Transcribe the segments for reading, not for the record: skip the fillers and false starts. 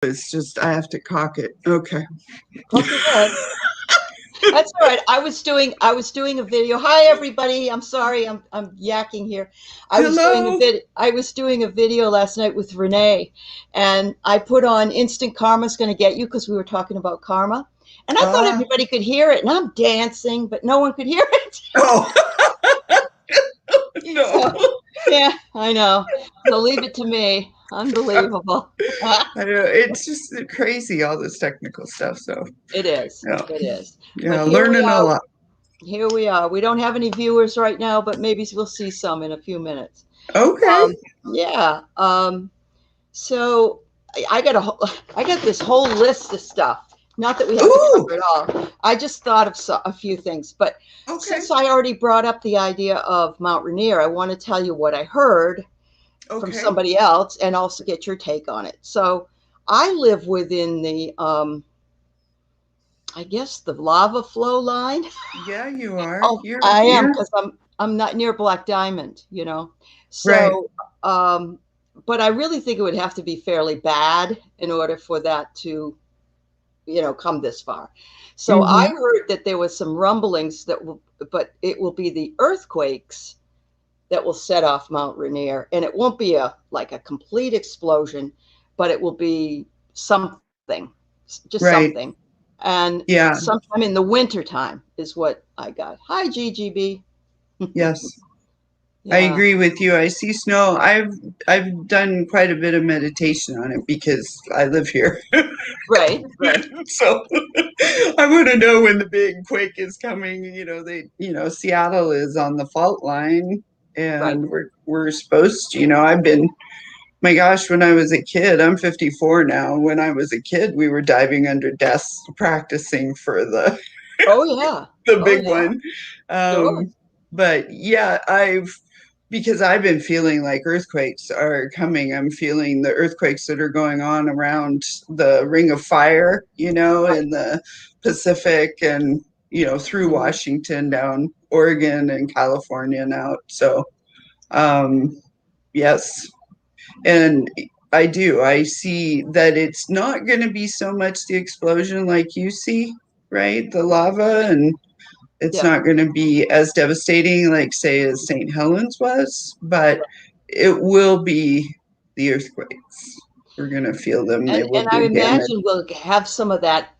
It's just I have to cock it. Okay. Poke your head. That's all right. I was doing a video. Hi everybody. I'm sorry. I'm yakking here. Hello. I was doing a video last night with Renee, and I put on Instant Karma's Going to Get You because we were talking about karma. And I thought Ah. everybody could hear it, and I'm dancing, but no one could hear it. Oh. No. So, yeah, I know. So leave it to me. Unbelievable. I know it's just crazy, all this technical stuff. So It is. yeah, It is. But yeah, learning a lot. here we are. We don't have any viewers right now, but maybe we'll see some in a few minutes. Okay. Um, yeah. So I got this whole list of stuff. Not that we have to Ooh. cover it all. I just thought of a few things. But Okay. since I already brought up the idea of Mount Rainier, I want to tell you what I heard from Okay. somebody else and also get your take on it. So I live within the I guess the lava flow line. Yeah, you are. Oh, You're I am you're because I'm not near Black Diamond, right. So, but I really think it would have to be fairly bad in order for that to, come this far. So I Mm-hmm. heard that there was some rumblings but it will be the earthquakes that will set off Mount Rainier, and it won't be like a complete explosion, but it will be something, just something. Right. And Yeah. sometime in the winter time is what I got. Hi, GGB. Yes. I Yeah. agree with you. I see snow. I've done quite a bit of meditation on it because I live here. Right. Right. So I want to know when the big quake is coming. Seattle is on the fault line Right. and we're supposed to, I've been my gosh, when I was a kid, I'm 54 now. When I was a kid, we were diving under desks practicing for the Oh yeah. the Oh big yeah. one. Sure. But yeah, because I've been feeling like earthquakes are coming. I'm feeling the earthquakes that are going on around the Ring of Fire, Right. in the Pacific and, through Hmm. Washington down Oregon and California and out. So, yes. And I do. I see that it's not going to be so much the explosion like you see, right? The lava, and it's Yeah. not going to be as devastating, like, say, as St. Helens was, but it will be the earthquakes. We're going to feel them. They will And I do damage. imagine we'll have some of that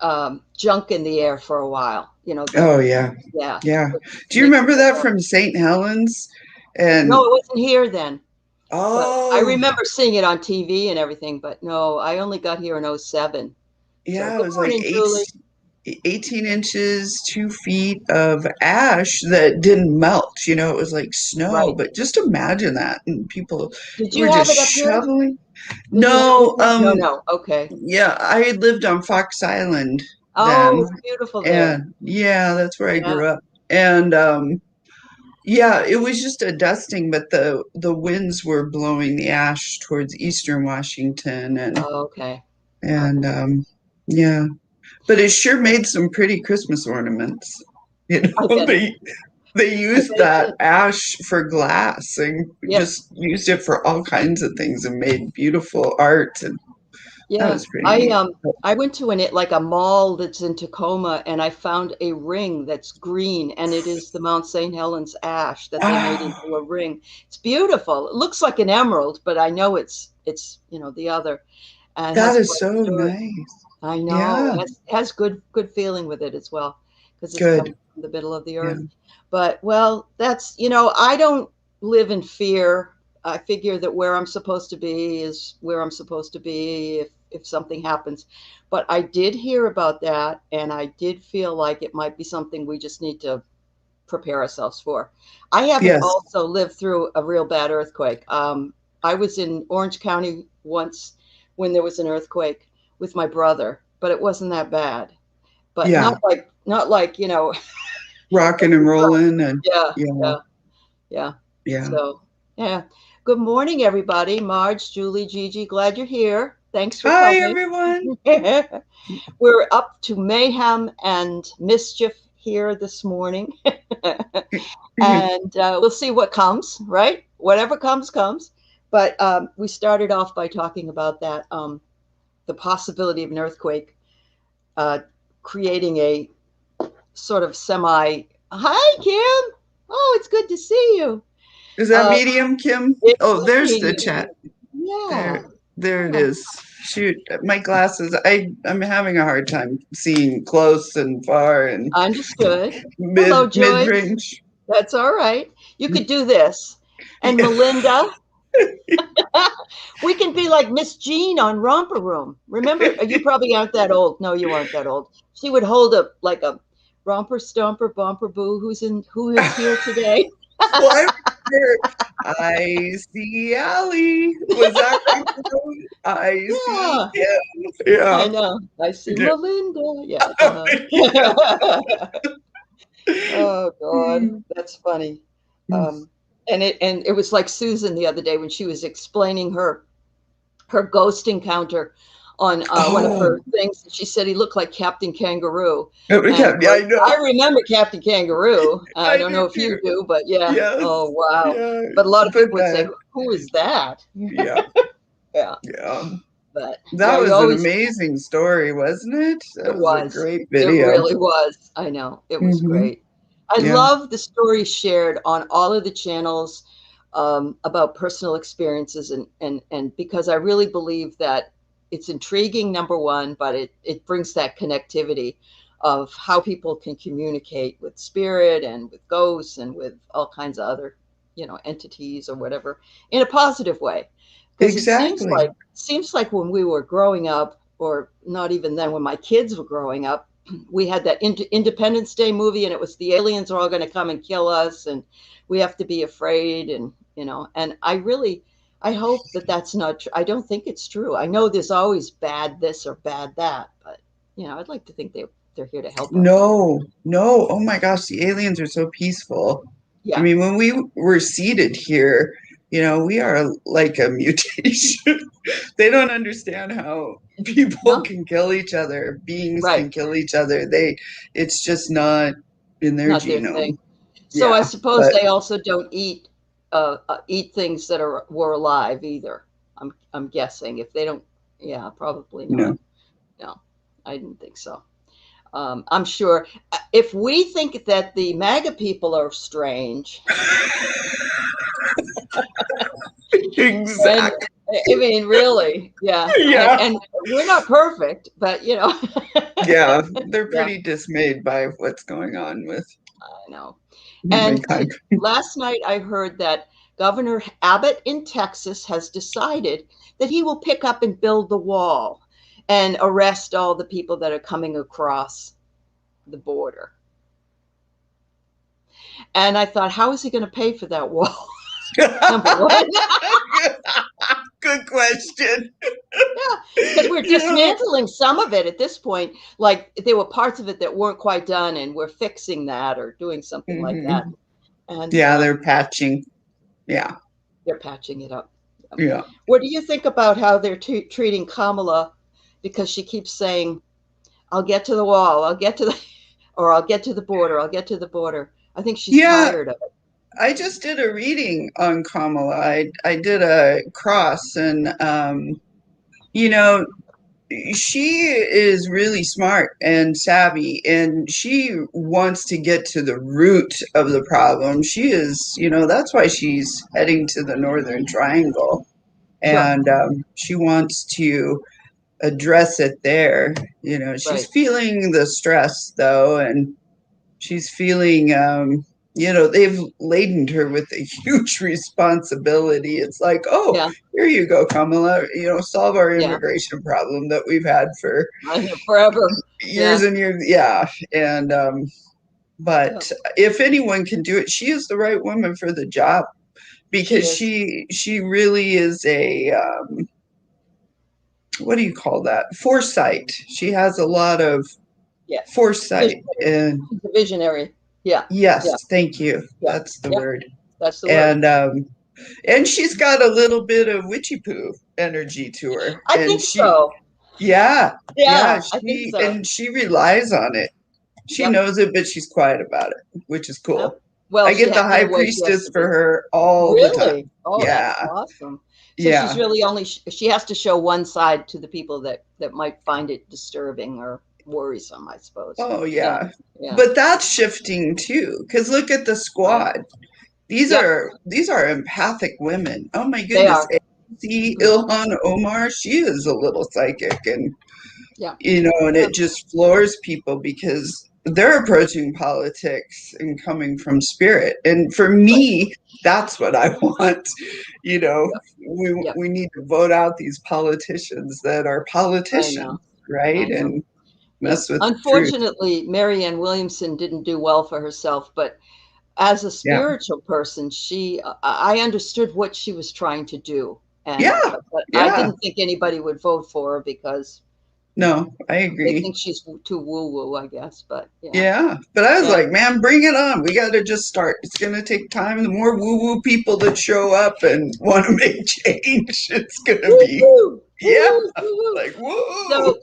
junk in the air for a while. Oh, yeah. Yeah, Yeah. Do you make remember people that nervous. from St. Helens? No, And, it wasn't here then. But I oh, remember seeing it on TV and everything. But no, I only got here in '07. So yeah, it good was like morning, Julie. 18 inches, 2 feet of ash that didn't melt. It was like snow, Right. but just imagine that. And people Did you were have just it up here? shoveling. Did you have it No, here? No, no. Okay. yeah, I had lived on Fox Island Oh, then. it's beautiful there. And yeah, that's where I Yeah. grew up. And yeah, it was just a dusting, but the winds were blowing the ash towards eastern Washington Oh, okay. and Okay. yeah. But it sure made some pretty Christmas ornaments. You I know, bet. they I used bet it that did. ash for glass and Yeah. just used it for all kinds of things and made beautiful art, and that Yeah. was pretty neat. I went to like a mall that's in Tacoma, and I found a ring that's green, and it is the Mount St. Helens ash that they made Ah, into a ring. It's beautiful. It looks like an emerald, but I know it's the other, and it that has is quite so a story. nice. I know. Yeah, Has good feeling with it as well, because it's good. coming from the middle of the Yeah. earth. But well, I don't live in fear. I figure that where I'm supposed to be is where I'm supposed to be if something happens. But I did hear about that, and I did feel like it might be something we just need to prepare ourselves for. I haven't Yes. also lived through a real bad earthquake. I was in Orange County once when there was an earthquake with my brother, but it wasn't that bad. But Yeah. not like Rocking and rolling and yeah, yeah, yeah, yeah. yeah. So yeah. Good morning, everybody. Marge, Julie, Gigi, glad you're here. Thanks for Hi coming. everyone. We're up to mayhem and mischief here this morning. And we'll see what comes, right? Whatever comes, comes. But we started off by talking about that the possibility of an earthquake uh, creating a sort of semi, hi, Kim. Oh, it's good to see you. Is that Uh, medium, Kim? it Oh, is there's the medium. chat. Yeah. There it Oh, is. Shoot, my glasses. I'm having a hard time seeing close and far and understood. mid Hello, mid Joyce. range. That's all right. You could do this. And Melinda, we can be like Miss Jean on Romper Room. Remember, you probably aren't that old. No, you aren't that old. She would hold up like a romper stomper bumper boo who is here today. Well, I remember I see Aley. Was that right? I see Yeah, Kim. I Yeah. know. I see Yeah. Melinda. Yeah. Yeah. Oh God, that's funny. Um, and it was like Susan the other day when she was explaining her ghost encounter on one of Oh, her things. She said he looked like Captain Kangaroo, and of yeah, I course know. I remember Captain Kangaroo. I I don't do know if you too. do, but yeah. Yes. Oh wow. Yeah. But a lot of But people would say, "Who is that?" yeah. Yeah. Yeah. But yeah, That you was an always. amazing story, wasn't it? It That was a was. great It video. really was. I know. It was Hmm. great. I Yeah. love the stories shared on all of the channels about personal experiences and because I really believe that it's intriguing, number one, but it brings that connectivity of how people can communicate with spirit and with ghosts and with all kinds of other, entities or whatever in a positive way. Because it Exactly. seems like when we were growing up, or not even then, when my kids were growing up, we had that Independence Day movie, and it was the aliens are all going to come and kill us, and we have to be afraid, and and I hope that that's not true. I don't think it's true. I know there's always bad this or bad that, but I'd like to think they're here to help us. No, no. Oh my gosh, the aliens are so peaceful. I Yeah. mean, when we were seated here, we are like a mutation. They don't understand how people No. can kill each other, beings Right. can kill each other. It's just not in their Not their genome. thing. So I Yeah, suppose but they also don't eat things that were alive either. I'm guessing if they don't. Yeah, probably not. no. No, I didn't think so. I'm sure if we think that the MAGA people are strange, and Exactly. I mean, really, yeah, Yeah. and we're not perfect, but Yeah, they're yeah, pretty dismayed by what's going on with I know. And humankind. last night I heard that Governor Abbott in Texas has decided that he will pick up and build the wall and arrest all the people that are coming across the border. And I thought, how is he going to pay for that wall? Number one. Good question. Yeah, because we're Yeah. dismantling some of it at this point. Like there were parts of it that weren't quite done, and we're fixing that or doing something like that. Hmm. And Yeah, they're patching. Yeah. they're patching it up. Yeah. What do you think about how they're treating Kamala? Because she keeps saying, "I'll get to the wall. I'll get to the, or I'll get to the border. I'll get to the border." I think she's Yeah, tired of it. I just did a reading on Kamala. I did a cross and you know, she is really smart and savvy and she wants to get to the root of the problem. She is, that's why she's heading to the Northern Triangle Sure. and she wants to address it there. She's Right. feeling the stress though, and she's feeling, they've laden her with a huge responsibility. It's like, oh, Yeah. here you go, Kamala, solve our Yeah. immigration problem that we've had for I know forever. years Yeah. and years. Yeah. And, Yeah. but if anyone can do it, she is the right woman for the job She because is. she really is a, what do you call that? Foresight. She has a lot of Yeah. foresight. Visionary. And She's a visionary. Yeah. yes, Yeah. thank you. Yeah. That's the Yeah. word. That's the word. And she's got a little bit of witchy poo energy to her. I And think so. yeah, yeah, Yeah, I think so. she relies on it. She Yep. knows it, but she's quiet about it, which is Yep. cool. Well, I get the in high a way, she has priestess to for be. her all the time. Really? Oh, that's Yeah, awesome. So she's Yeah. really only she has to show one side to the people that might find it disturbing or worrisome, I suppose. Oh, Yeah, yeah. yeah, But that's shifting too, because look at the right. squad. These Yep, are these are empathic women. Oh my they goodness. are. AC Hmm. Ilhan Omar, she is a little psychic, and Yeah, and yeah, it just floors people because they're approaching politics and coming from spirit. And for right. me, that's what I want. You know, Yep, we yep. we need to vote out these politicians that are I politicians, know. right? I know. And Yeah. mess with the truth. Unfortunately, Marianne Williamson didn't do well for herself, but as a Yeah. spiritual person, I understood what she was trying to do, and Yeah. but I Yeah. didn't think anybody would vote for her because No, I they agree. think she's too woo woo, I guess. But yeah, Yeah, but I was yeah. like, man, bring it on. We got to just start. It's going to take time. The more woo woo people that show up and want to make change, it's going to be, Woo-hoo! yeah, Woo-hoo! Woo-hoo! like, woo. So,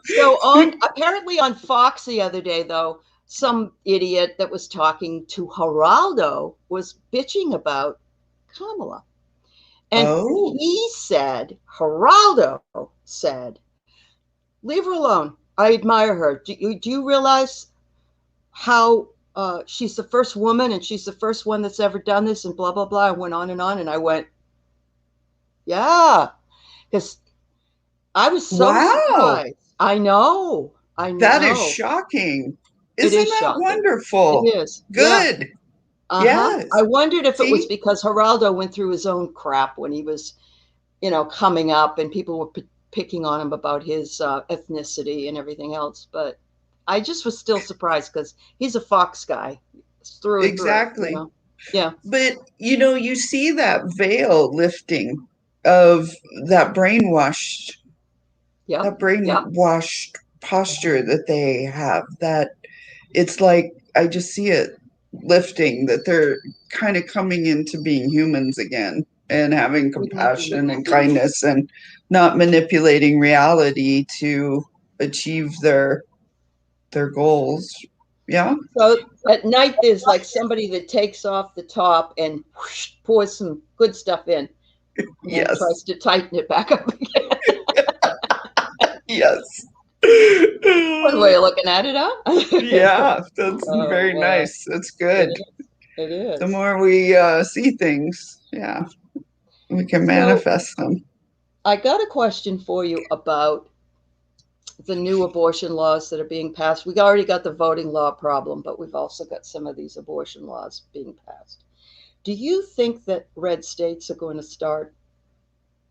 so on apparently on Fox the other day, though, some idiot that was talking to Geraldo was bitching about Kamala. And Oh, Geraldo said, leave her alone. I admire her. Do you realize how she's the first woman and she's the first one that's ever done this and blah, blah, blah. I went on and on. And I went, yeah, because I was so wow. surprised. I know. I That is know. shocking. It Isn't is that shocking. It wonderful? is. Yeah. Good. Uh-huh. I Yes. wondered if it was See? because Geraldo went through his own crap when he was coming up and people were picking on him about his ethnicity and everything else. But I just was still surprised because he's a Fox guy through and through, Exactly. Yeah. But, you see that veil lifting of that brainwashed Yep. that Yep. brainwashed posture that they have, that it's like I just see it lifting, that they're kind of coming into being humans again and having Mm-hmm. compassion and kindness and not manipulating reality to achieve their goals. Yeah. So at night, there's like somebody that takes off the top and whoosh, pours some good stuff in and Yes. tries to tighten it back up again. Yes. One way of looking at it, huh? Yeah, that's Oh, very wow. nice. That's It good. is. It The is. more we see things, yeah, we can So manifest them. I got a question for you about the new abortion laws that are being passed. We already got the voting law problem, but we've also got some of these abortion laws being passed. Do you think that red states are going to start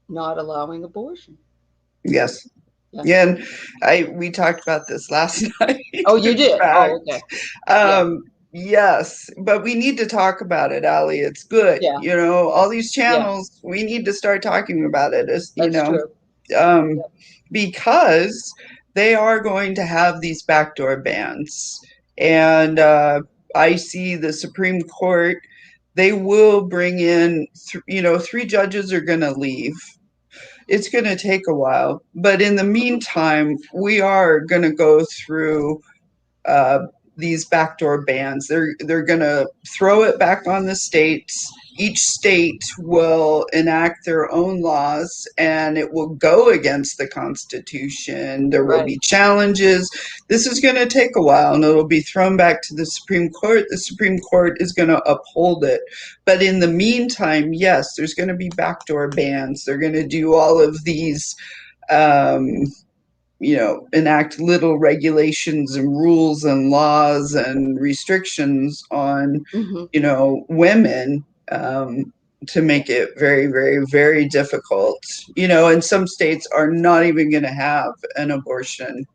not allowing abortion? Yes. Yeah. Yeah, and we talked about this last night, Oh, you in did? fact. Oh, okay. Yeah. Um, yes, but we need to talk about it, Aley. It's good. Yeah. All these Yeah. channels, we need to start talking about it, That's true. um, Yep. because they are going to have these backdoor bans. And I see the Supreme Court, they will bring in, three judges are going to leave. It's going to take a while, but in the meantime, we are going to go through uh, these backdoor bans. They're going to throw it back on the states. Each state will enact their own laws, and it will go against the Constitution. There will Right. be challenges. This is going to take a while, and it'll be thrown back to the Supreme Court. The Supreme Court is going to uphold it. But in the meantime, yes, there's going to be backdoor bans. They're going to do all of these um, enact little regulations and rules and laws and restrictions on, Hmm. women, to Yeah. make it very, very, very difficult. And some states are not even going to have an abortion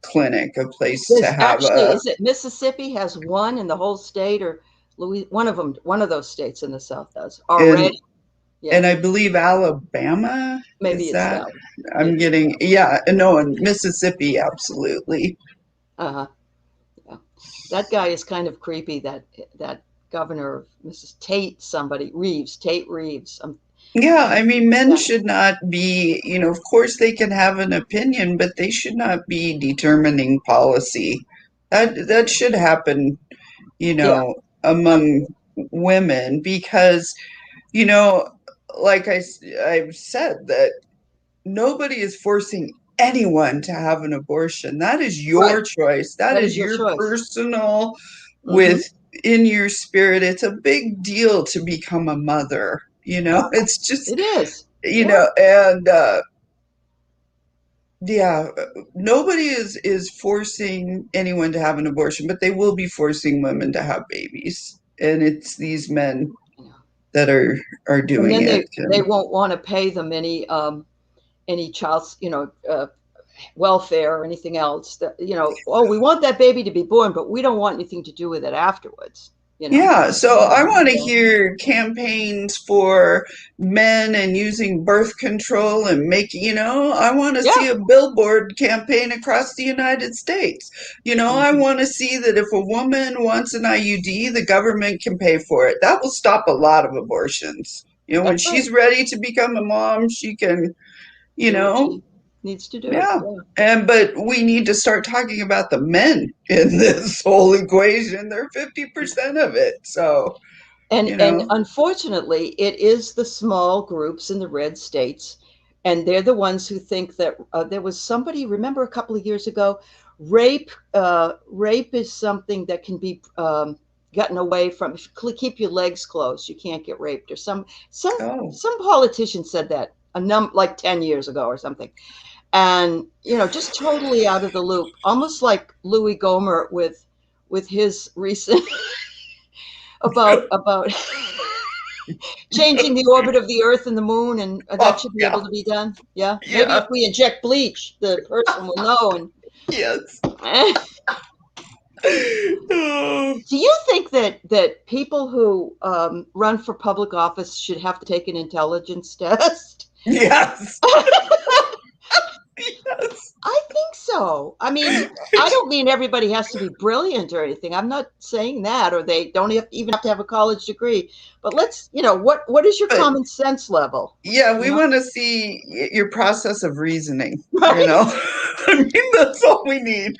clinic, a place to There's have actually, a, is it Mississippi has one in the whole state, or Louis? One of them, one of those states in the South does and already. Yeah. and I believe Alabama Maybe is it's that. that. I'm Maybe. getting, yeah, no, and Mississippi, absolutely. Uh huh. Yeah. That guy is kind of creepy. That governor of Mrs. Tate, somebody Reeves, Tate Reeves. Yeah, I mean, men Yeah. should not be, of course they can have an opinion, but they should not be determining policy. That should happen, you Yeah. know, Yeah. among women because, you know, like I've said that nobody is forcing anyone to have an abortion. That is Right. your choice. That That is is your your choice. personal Hmm. with in your spirit. It's a big deal to become a mother. It's just, It is. Yeah. and yeah, nobody is forcing anyone to have an abortion, but they will be forcing women to have babies. And it's these men that are And doing then it. they And won't want to pay them any child's, welfare or anything else that, oh, we want that baby to be born, but we don't want anything to do with it afterwards, you know. yeah, so I want to So, hear campaigns for men and using birth control and making, I want to see yeah. a billboard campaign across the United States. I Hmm. want to see that if a woman wants an IUD, the government can pay for it. That will stop a lot of abortions. When That's right. she's ready to become a mom, she can, you Do what know, she needs to do. yeah. Yeah. But we need to start talking about the men in this whole equation. They're 50% of it. So, you And know. unfortunately, it is the small groups in the red states, and they're the ones who think that there was somebody. Remember a couple of years ago, rape is something that can be gotten away from. If you keep your legs closed, you can't get raped. Or Oh, some politician said that like 10 years ago or something, and just totally out of the loop, almost like Louis Gohmert with his recent about changing the orbit of the Earth and the Moon, and that oh, should be able yeah, to be done. Yeah, maybe if yeah, we inject bleach, the person will know. And yes. Oh, do you think that people who run for public office should have to take an intelligence test? yes, yes. I think so. I mean, I don't mean everybody has to be brilliant or anything. I'm not saying that, or they don't even have to have a college degree. But let's, what is your But common sense level? yeah, You we know, want to see your process of reasoning, right? I mean, that's all we need,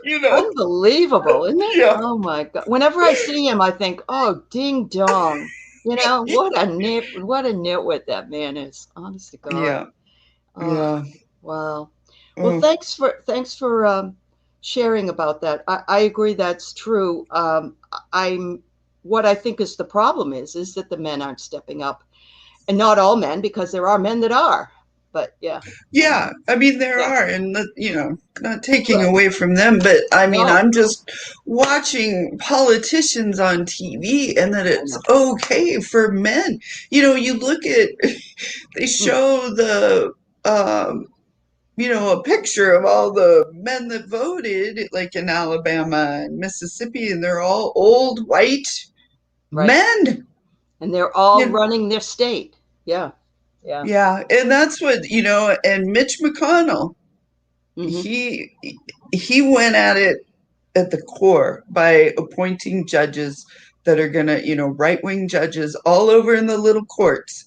you know. Unbelievable, isn't it? Yeah, Oh my God. Whenever I see him, I think, oh, ding dong. What a nitwit that man is. Honest to God. yeah, Oh, yeah. wow. Well, Oh, thanks for sharing about that. I agree that's true. I'm what I think is the problem is that the men aren't stepping up, and not all men, because there are men that are. But yeah, yeah. I mean, there yeah, are, and not taking right. away from them, but I mean, No, I'm just watching politicians on TV, and that I it's know. okay for men. You look at they Mm, show um, a picture of all the men that voted, like in Alabama and Mississippi, and they're all old white right. men. And they're all You running their state. Yeah, yeah. Yeah, and that's what, and Mitch McConnell, Hmm. he he went at it at the core by appointing judges that are gonna, right-wing judges all over in the little courts.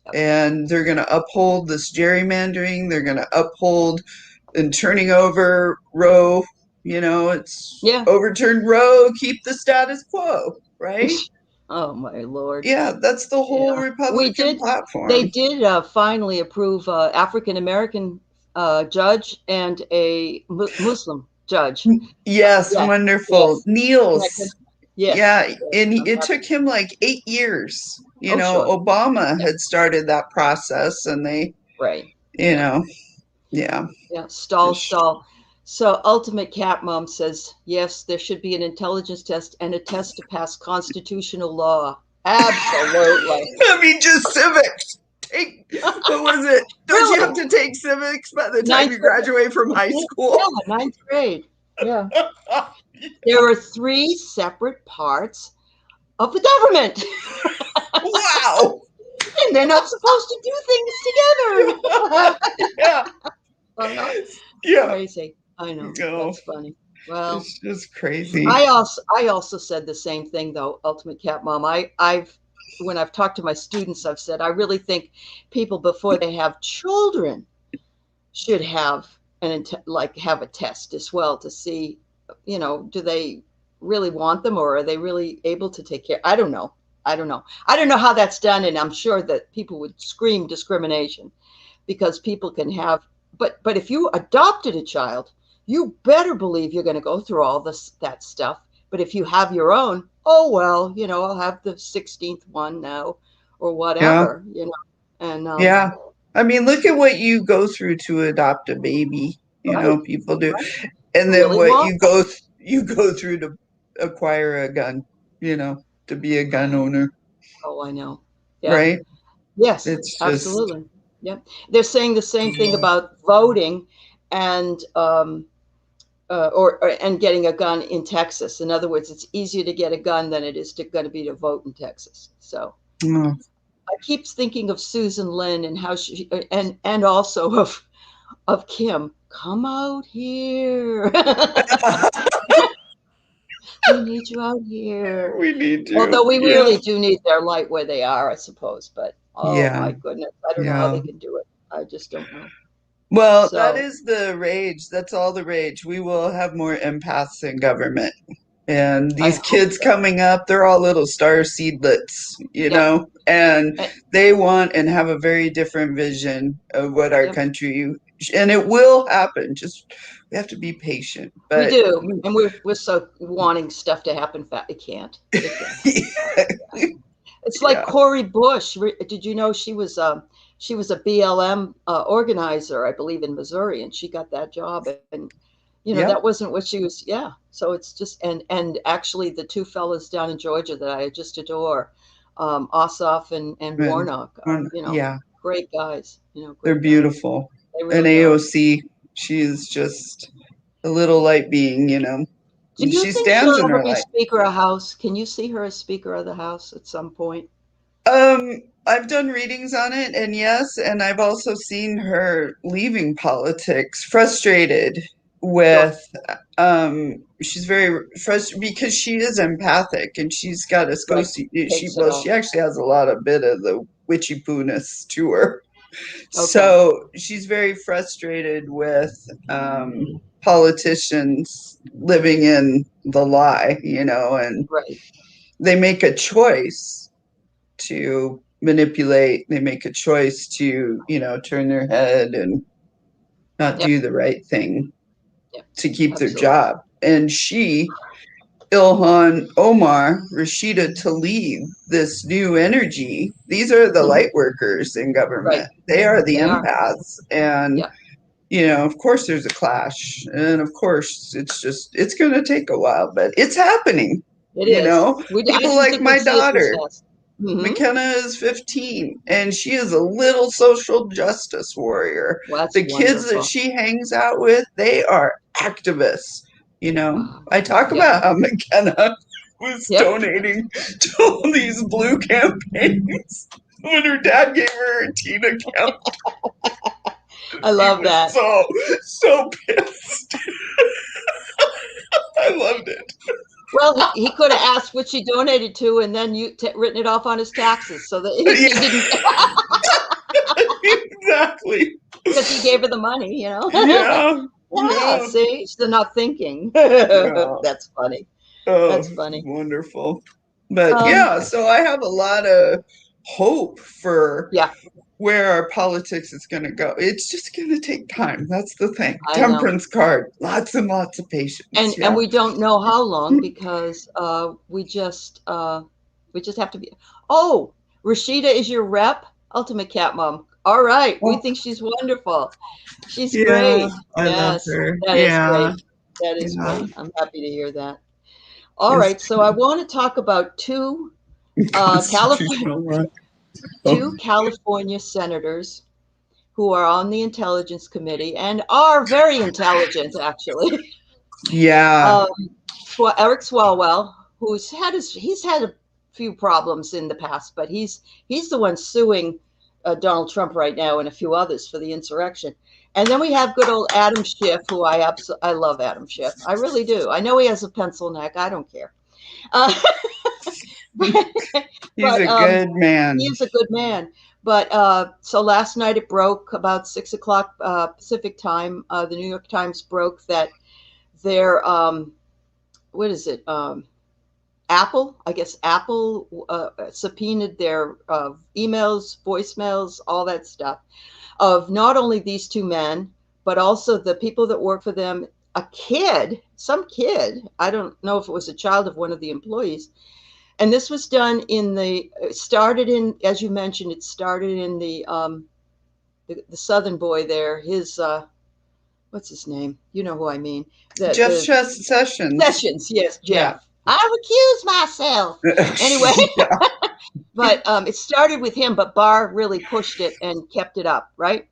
Yep. And they're gonna uphold this gerrymandering, they're gonna uphold and turning over Roe, it's Yeah. overturned Roe, keep the status quo, right? Oh my Lord. Yeah, that's the whole Yeah. We Republican did. They platform. did finally approve African American judge and a Muslim judge. Yes, Yeah. wonderful. Yes. And I could. Niels. Yes. Yeah, Yes. and I'm it happy. took him like 8 years. Oh, sure. Obama Yeah. had started that process and they, Right. you Yeah. know, yeah, Yeah. Stall, just, stall. So, Ultimate Cat Mom says, yes, there should be an intelligence test and a test to pass constitutional law. Absolutely. I mean, just civics. What was it? Don't you have Really? to take civics by the time Ninth you grade. graduate from high Yeah, school? ninth grade. Yeah. There are three separate parts of the government, Wow. and they're not supposed to do things together. Yeah, Well, yeah. crazy. I know. No, That's funny. Well, it's just crazy. I also said the same thing though, Ultimate Cat Mom. I've when I've talked to my students, I've said I really think people before they have children should have like have a test as well to see, do they really want them, or are they really able to take care? I don't know. I don't know. I don't know how that's done, and I'm sure that people would scream discrimination because people can have. But if you adopted a child, you better believe you're going to go through all this that stuff. But if you have your own, oh well, I'll have the 16th one now, or Yeah. whatever, and Yeah. I mean, look at what you go through to adopt a baby. right, People do. right, And then Willy what Wonka. you go through to acquire a gun, to be a gun owner, Oh, I know. Yeah. right? Yes, It's just absolutely. Yep. They're saying the same thing about voting and and getting a gun in Texas. In other words, it's easier to get a gun than it is going to be to vote in Texas. So oh. I keep thinking of Susan Lynn and how she and also of Kim. Come out here. We need you out here. We need Although to. we Yeah. really do need their light where they are, I suppose. But oh Yeah. my goodness, I don't know how Yeah. they can do it. I just don't know. Well, that So is the rage. That's all the rage. We will have more empaths in government. And I these hope kids so. coming up, they're all little star seedlets, Yep. and Eh, they want and have a very different vision of what our Yep. country, and it will happen. Just we have to be patient. We But do, and we're so wanting stuff to happen fast. It can't. It can't. It's like yeah, Cori Bush. Did you know she was a BLM organizer, I believe, in Missouri, and she got that job. And that yep, wasn't what she was. Yeah. So it's just and actually the two fellas down in Georgia that I just adore, Ossoff and and Warnock, are yeah, great guys. they're Great guys. beautiful. They And really are. AOC, she is just a little light being. Do you She think she'll stands in ever her be light. Speaker of House? Can you see her as Speaker of the House at some point? I've done readings on it, and yes, and I've also seen her leaving politics, frustrated Sure. with, she's very frustrated because she is empathic and she's got a Right. Takes it she all. actually has a lot of bit of the witchy poo-ness to her. Okay. So she's very frustrated with, politicians living in the lie, and Right. they make a choice to manipulate. They make a choice to, turn their head and not Yep. do the right thing Yep. to keep their Absolutely. job. And Ilhan Omar, Rashida Tlaib, this new energy, these are the Hmm. light workers in Right. government. They are the They are. empaths. And, Yep. of course there's a clash. And of course it's going to take a while, but it's happening. It is. I People didn't like think we'd my see it this daughter. fast. Hmm. McKenna is 15 and she is a little social justice warrior. Well, that's The kids that wonderful. she hangs out with, they are activists. Wow. I talk Yep. about how McKenna was Yep. donating to all these blue campaigns when her dad gave her a teen account. I He love was that. so pissed. I loved it. Well, he could have asked what she donated to, and then written it off on his taxes, so that he didn't, Yeah, exactly. because he gave her the money. Yeah, Yeah. yeah, See, they're not thinking. yeah. That's funny. Oh, That's funny. wonderful. But Um, yeah, so I have a lot of hope for yeah, where our politics is going to go. It's just going to take time. That's the thing. I know. Temperance card, lots and lots of patience. And Yeah. we don't know how long because we just have to be. Oh, Rashida is your rep, Ultimate Cat Mom. All right, we Oh, think she's wonderful. She's yeah, great. I love Yes, her. that is Yeah, great. That is yeah. great. I'm happy to hear that. All It's right, so I want to talk about California constitutional right. Oh, two California senators who are on the Intelligence Committee and are very intelligent, actually. yeah. Um, Eric Swalwell, he's had a few problems in the past, but he's the one suing Donald Trump right now and a few others for the insurrection. And then we have good old Adam Schiff, who I love Adam Schiff. I really do. I know he has a pencil neck. I don't care. Uh, but He's but a good man. he is a good man. But so last night it broke about 6 o'clock Pacific time. The New York Times broke that their what is it? Apple, I guess Apple subpoenaed their emails, voicemails, all that stuff of not only these two men, but also the people that work for them, a kid, some kid. I don't know if it was a child of one of the employees. And this was done started in, as you mentioned, it started in the Southern boy there, his, what's his name? You know who I mean. Jeff The Sessions. Sessions, yes, Yeah. Jeff. I recuse myself. Anyway, Yeah. but it started with him, but Barr really pushed it and kept it up, right?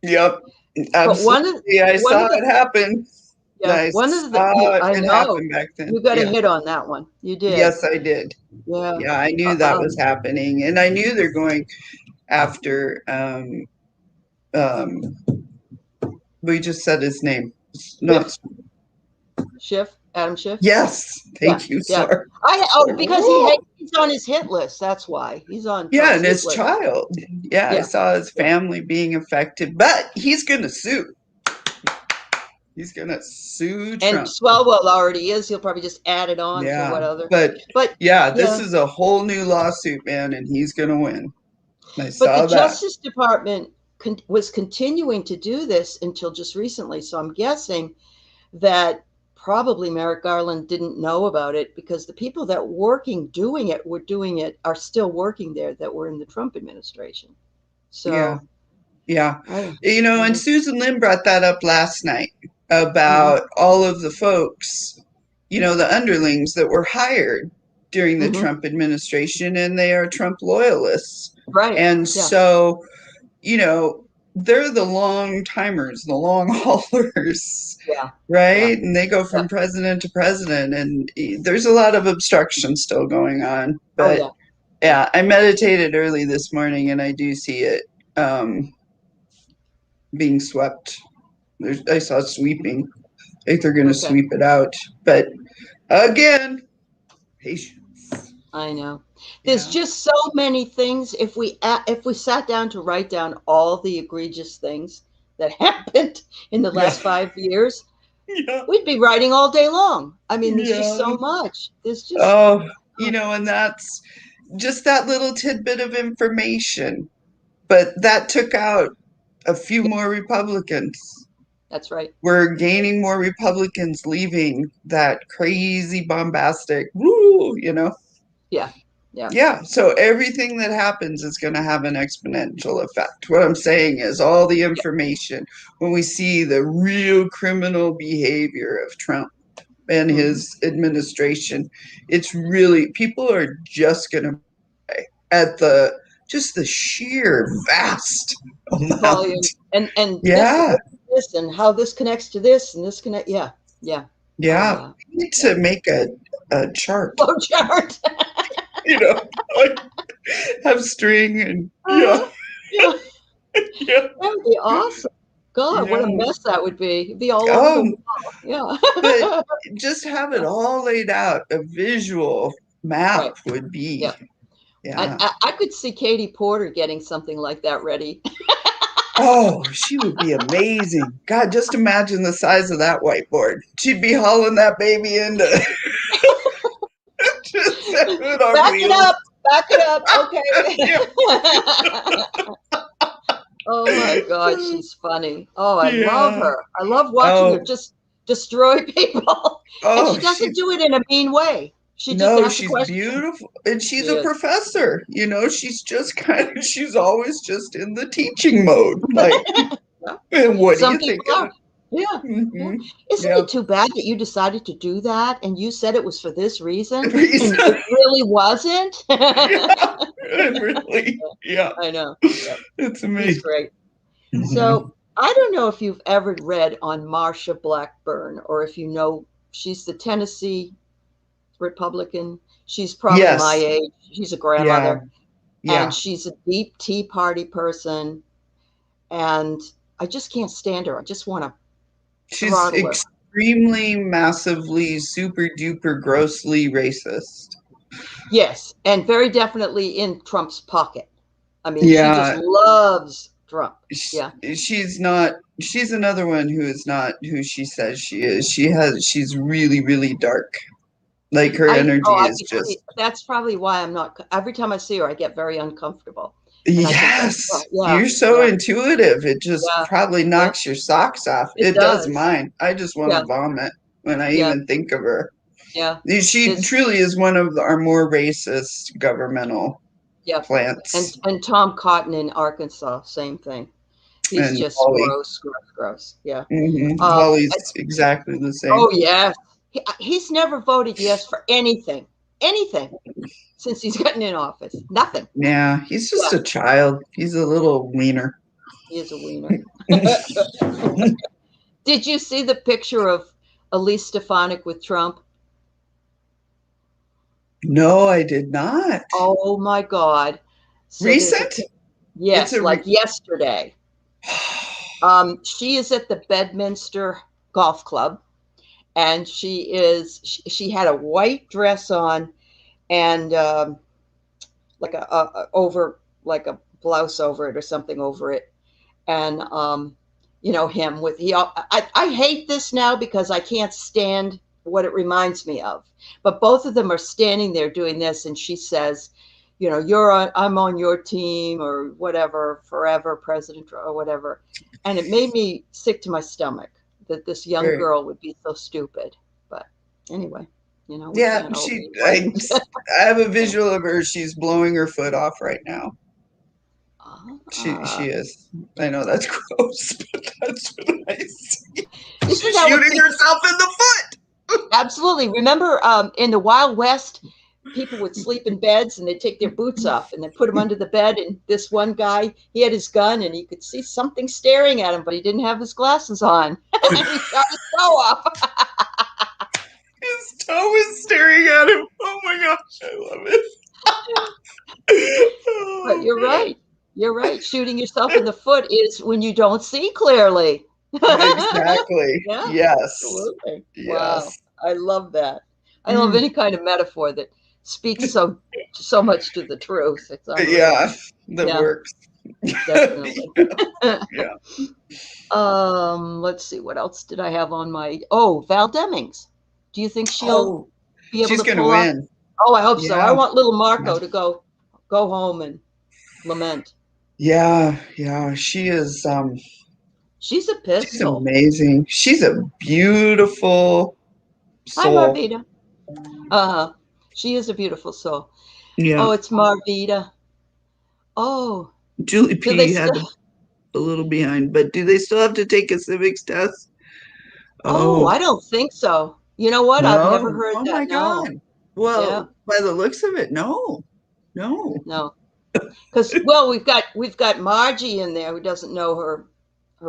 Yep. But Absolutely. I saw it happen. yeah, I one of the, saw I it know, happen back then. you got a Yeah. hit on that one. You did. Yes, I did. Yeah. Yeah, I knew that was happening. And I knew they're going after um we just said his name. Not Schiff, Adam Schiff. Yes. Thank you. Yeah. Sorry. Because he's on his hit list. That's why he's on. Yeah, Trump's and hit his list. child. Yeah, I saw his family being affected, but he's gonna sue. He's gonna sue Trump. And Swalwell already is. He'll probably just add it on to what other. But yeah, this is a whole new lawsuit, man, and he's gonna win. I saw but the that. Justice Department was continuing to do this until just recently. So I'm guessing that probably Merrick Garland didn't know about it because the people that were doing it are still working there that were in the Trump administration. So yeah. You know, and Susan Lynn brought that up last night about all of the folks, you know, the underlings that were hired during the Trump administration, and they are Trump loyalists. Right. And so, you know, they're the long timers, the long haulers. Yeah. Right. And they go from president to president, and there's a lot of obstruction still going on. But yeah, I meditated early this morning, and I do see it being swept. I saw sweeping. I think they're going to sweep it out. But again, patience. I know. There's just so many things. If we sat down to write down all the egregious things that happened in the last 5 years, we'd be writing all day long. I mean, there's just so much. There's just you know, and that's just that little tidbit of information. But that took out a few more Republicans. That's right. We're gaining more Republicans leaving that crazy bombastic woo, you know. Yeah. So everything that happens is going to have an exponential effect. What I'm saying is all the information, when we see the real criminal behavior of Trump and his administration, it's really, people are just going to at the sheer vast volume and this and how this connects to this and this connect. Yeah. We need to make a chart. Flow chart. You know, like have string and that would be awesome. God, what a mess that would be. It'd be all over the wall. But just have it all laid out. A visual map would be. I could see Katie Porter getting something like that ready. Oh, she would be amazing. God, just imagine the size of that whiteboard. She'd be hauling that baby into. Back it up. Okay. Oh my God, she's funny. Oh, I love her. I love watching her just destroy people. And she doesn't do it in a mean way. She's beautiful. And she's a professor. You know, she's just she's always just in the teaching mode. Like, and what do you think of it? Isn't it too bad that you decided to do that and you said it was for this reason? And it really wasn't? I know. It's amazing. It's great. So I don't know if you've ever read on Marsha Blackburn, or if you know, she's the Tennessee Republican. She's probably my age. She's a grandmother. And she's a deep Tea Party person. And I just can't stand her. I just want to She's extremely, massively, super duper, grossly racist. Yes, and very definitely in Trump's pocket. I mean, she just loves Trump. She's not. She's another one who is not who she says she is. She's really, really dark. Like her energy I is could see. just That's probably why I'm not. Every time I see her, I get very uncomfortable, and I think that's yes. yeah, You're so yeah, intuitive. It just yeah, probably yeah. knocks your socks off. It It does does. mine. I just want Yeah, to vomit when I yeah, even think of her. yeah. She There's truly is one of our more racist governmental yeah, plants. and Tom Cotton in Arkansas, same thing. He's And just Aley. gross, gross, gross. Yeah. Holly's exactly the same. Oh yes, he's never voted yes for anything, anything since he's gotten in office. Nothing. Yeah, he's just Yeah, a child. He's a little wiener. he is a wiener. Did you see the picture of Elise Stefanik with Trump? No, I did not. Oh my God! So there's a Recent? It's yes, a like yesterday. She is at the Bedminster Golf Club, and she had a white dress on and like a over like a blouse over it or something over it, and him with I hate this now because I can't stand what it reminds me of. But both of them are standing there doing this, and she says, I'm on your team or whatever forever, President or whatever, and it made me sick to my stomach that this young very, girl would be so stupid. But anyway, we yeah, can't all she be right. I have a visual of her. She's blowing her foot off right now. She Ah, is. I know that's gross, but that's what I see. isn't She's that what shooting people herself in the foot. absolutely remember in the Wild West? People would sleep in beds and they'd take their boots off and then put them under the bed. And this one guy, he had his gun and he could see something staring at him, but he didn't have his glasses on. And he shot his toe off. His toe is staring at him. Oh my gosh, I love it. But Oh you're man. right. You're right. Shooting yourself in the foot is when you don't see clearly. Exactly. Yeah, Yes. absolutely. Wow. Yes. I love that. I love Mm. any kind of metaphor that speaks so much to the truth. It's unreal. Yeah, that Yeah, works. definitely. Yeah. Let's see, what else did I have on my oh, Val Demings. Do you think she'll Oh, be able she's to gonna pull off? win. Oh, I hope so. I Yeah. want little Yeah. Marco to go home and lament. Yeah. Yeah. She is She's a she's pistol. amazing. She's a beautiful Hi, soul. Marvita. Uh-huh. She is a beautiful soul. Yeah. Oh, it's Marvita. Oh, Julie do they P had still? a little behind, but do they still have to take a civics test? Oh, Oh, I don't think so. You know what? I've never no. heard Oh that. my No. God. Yeah, Well, by the looks of it, no. No. no. Because well, we've got Margie in there who doesn't know her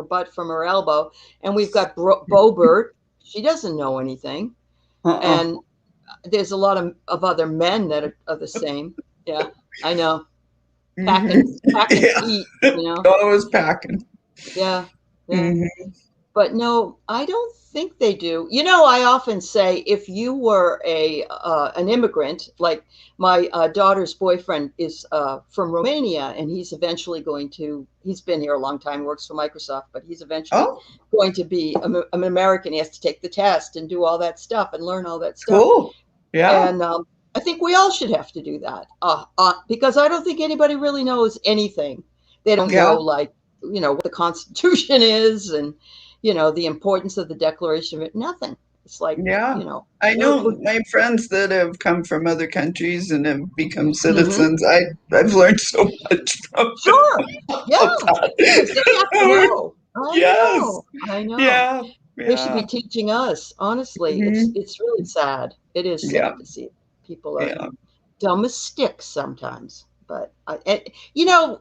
butt from her elbow, and we've got Bobert. She doesn't know anything, Uh-uh. and there's a lot of other men that are the same. Yeah, I know. Hmm. Packing Yeah. heat. Always packing. Yeah, yeah. Hmm. But no, I don't think they do. I often say if you were an immigrant, like my daughter's boyfriend is from Romania, and he's been here a long time, works for Microsoft, but he's eventually Oh, going to be an American. He has to take the test and do all that stuff and learn all that stuff. cool. Yeah. And I think we all should have to do that because I don't think anybody really knows anything. They don't know, Yeah. like, what the Constitution is and, the importance of the Declaration of it. Nothing. It's like, Yeah. I we're know my friends that have come from other countries and have become mhm. citizens. I've learned so much from them Sure. Yeah. about Because they have to that. know. I Yes. know. I know. Yeah. They should be Yeah. teaching us. Honestly, it's Hmm. it's really sad. It is Yeah. sad to see people are Yeah. dumb as sticks sometimes. But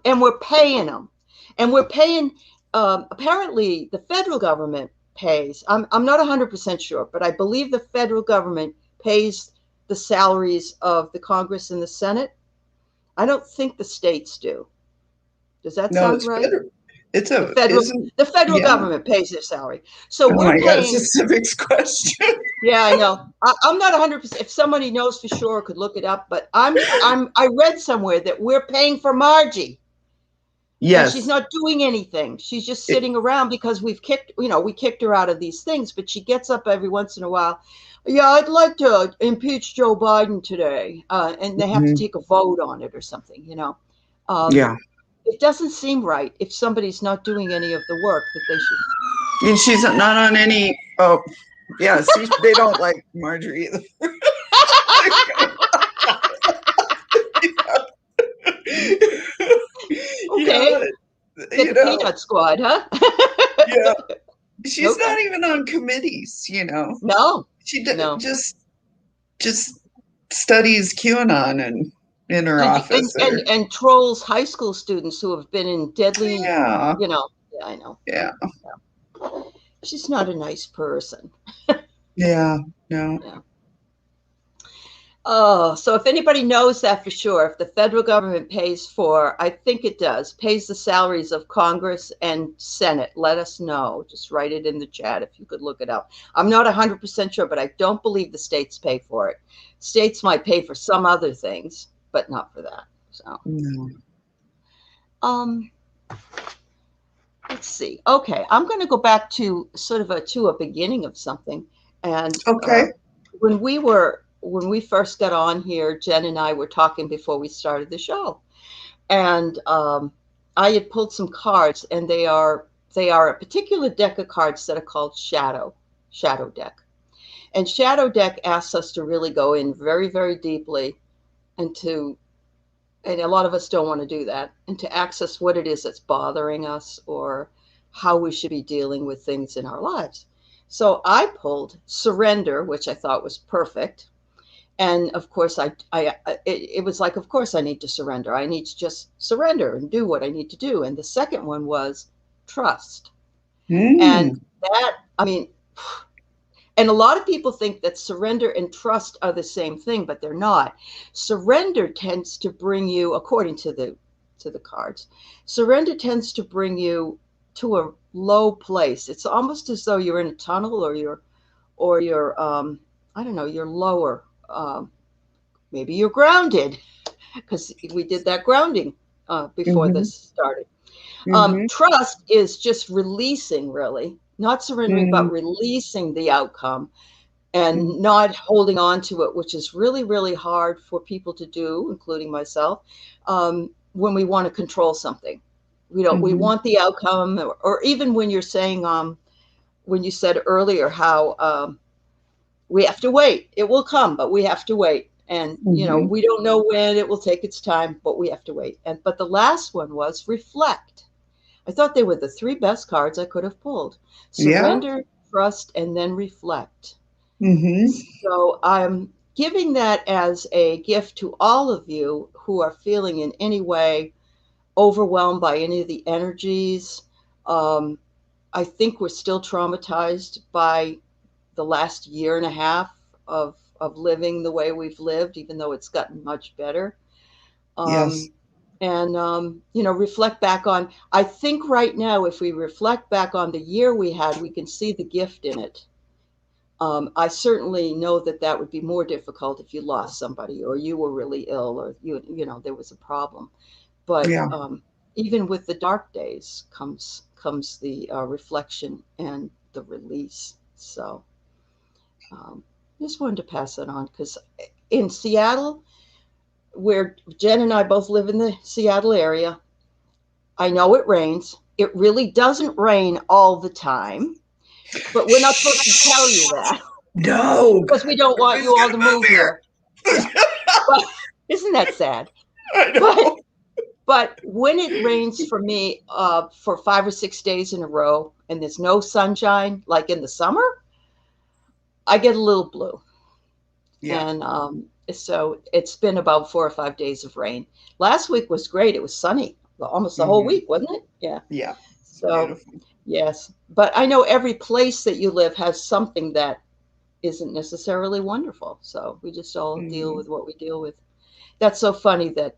and we're paying them, and we're paying. Apparently, the federal government pays. I'm not 100% sure, but I believe the federal government pays the salaries of the Congress and the Senate. I don't think the states do. Does that No, sound it's right? better. It's The a federal isn't the federal yeah. government pays their salary, so Oh we're my God, it's a paying. civics question. Yeah, I know. I'm not 100%. If somebody knows for sure, could look it up. But I read somewhere that we're paying for Margie. And she's Yes. not doing anything. She's just It, sitting around because we kicked her out of these things, but she gets up every once in a while. Yeah, I'd like to impeach Joe Biden today. And they have to mhm, take a vote on it or something. Um, yeah. it doesn't seem right if somebody's not doing any of the work that they should. And she's not on any. Oh, yeah. See, they don't like Marjorie either. Okay, Yeah, get you the know, peanut squad, huh? yeah. She's Okay. not even on committees. No, She no. just studies QAnon and in her And, office. Or and trolls high school students who have been in deadly, yeah, you know. Yeah, I know. yeah, She's not a nice person. yeah. No. Yeah. Oh, so if anybody knows that for sure, if the federal government pays for, I think it does, pays the salaries of Congress and Senate, let us know. Just write it in the chat if you could look it up. I'm not 100% sure, but I don't believe the states pay for it. States might pay for some other things, but not for that. So, No. um, let's see. Okay, I'm going to go back to sort of a beginning of something. And Okay. when we first got on here, Jen and I were talking before we started the show, and I had pulled some cards, and they are a particular deck of cards that are called Shadow Deck, and Shadow Deck asks us to really go in very, very deeply and and a lot of us don't want to do that, and to access what it is that's bothering us or how we should be dealing with things in our lives. So I pulled Surrender, which I thought was perfect. And of course, it was like, of course, I need to surrender. I need to just surrender and do what I need to do. And the second one was Trust. And Mm, that, I mean, and a lot of people think that surrender and trust are the same thing, but they're not. Surrender tends to bring you, according to the cards, surrender tends to bring you to a low place. It's almost as though you're in a tunnel, or you're I don't know, you're lower. Maybe you're grounded because we did that grounding before mm-hmm, this started. mm-hmm, Trust is just releasing, really, not surrendering, mm-hmm, but releasing the outcome and not holding on to it, which is really, really hard for people to do, including myself, when we want to control something. We mm-hmm. want the outcome, or even when you're saying, when you said earlier how we have to wait. It will come, but we have to wait. And Mm-hmm. we don't know when it will take its time, but we have to wait. And but the last one was reflect. I thought they were the three best cards I could have pulled. Yeah. Surrender, trust, and then reflect. Mm-hmm. So I'm giving that as a gift to all of you who are feeling in any way overwhelmed by any of the energies. Um, I think we're still traumatized by the last year and a half of living the way we've lived, even though it's gotten much better. Yes. Um, and reflect back on. I think right now, if we reflect back on the year we had, we can see the gift in it. I certainly know that that would be more difficult if you lost somebody or you were really ill or there was a problem. But Yeah. even with the dark days comes the reflection and the release. So um, just wanted to pass that on because in Seattle, where Jen and I both live in the Seattle area, I know it rains. It really doesn't rain all the time, but we're not supposed to tell you that No. because we don't want Nobody's you all gonna to move move here. here. Yeah, but isn't that sad? I But know. but when it rains for me for 5 or 6 days in a row and there's no sunshine, like in the summer, I get a little blue. Yeah. And so it's been about 4 or 5 days of rain. Last week was great. It was sunny almost the whole Mm-hmm. week, wasn't it? Yeah. Yeah. So, Beautiful. yes. But I know every place that you live has something that isn't necessarily wonderful. So we just all deal Mm-hmm. with what we deal with. That's so funny that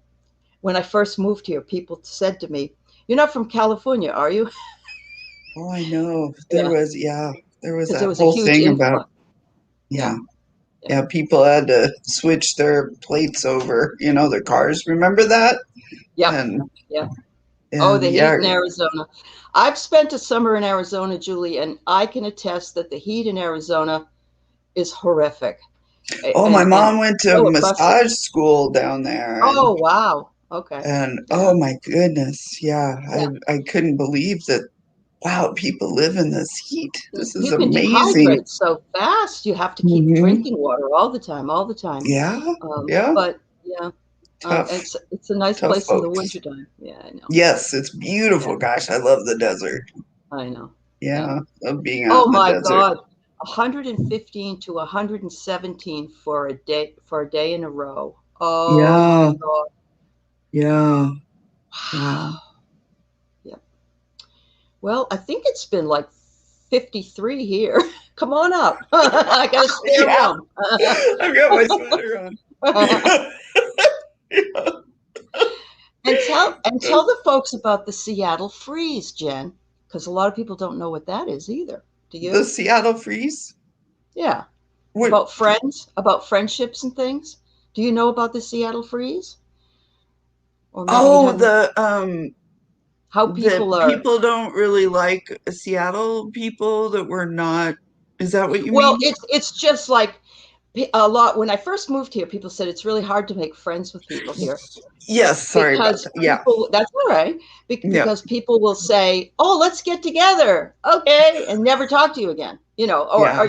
when I first moved here, people said to me, "You're not from California, are you?" Oh, I know. Yeah. There was Because there that was a whole huge thing about, influx. Yeah. yeah. Yeah. Yeah, people had to switch their plates over, their cars. Remember that? Yep. And Yep. Oh, And the heat yeah, in Arizona. I've spent a summer in Arizona, Julie, and I can attest that the heat in Arizona is horrific oh, my and mom went to so oppressive. massage school down there, Oh, wow. Okay. and Yeah. oh my goodness, yeah, Yeah. I couldn't believe that. Wow, people live in this heat. This is You can amazing. dehydrate so fast. You have to keep Hmm. drinking water all the time, all the time. Yeah, yeah, But yeah, tough, it's a nice tough place in the folks. wintertime. Yeah, I know. Yes, it's beautiful. Yeah, Gosh, I love the desert. I know. Yeah. Yeah, love being out Oh in the my desert. God. 115 to 117 for a day in a row. Oh my Yeah, God. yeah, wow. Wow. Yeah. Well, I think it's been like 53 here. Come on up. I got a spare Yeah, room. I've got my sweater on. Yeah. And tell the folks about the Seattle freeze, Jen, because a lot of people don't know what that is either. Do The you? Seattle freeze? Yeah. What? About friends, about friendships and things. Do you know about the Seattle freeze? Or maybe you Oh, haven't. How the people are. people don't really like Seattle people that were not. Is that what you Well, mean? it's just like a lot. When I first moved here, people said it's really hard to make friends with people here Yes, sorry about because that. Yeah, people. That's all right. yeah, Because people will say, "Oh, let's get together," okay, and never talk to you again. yeah,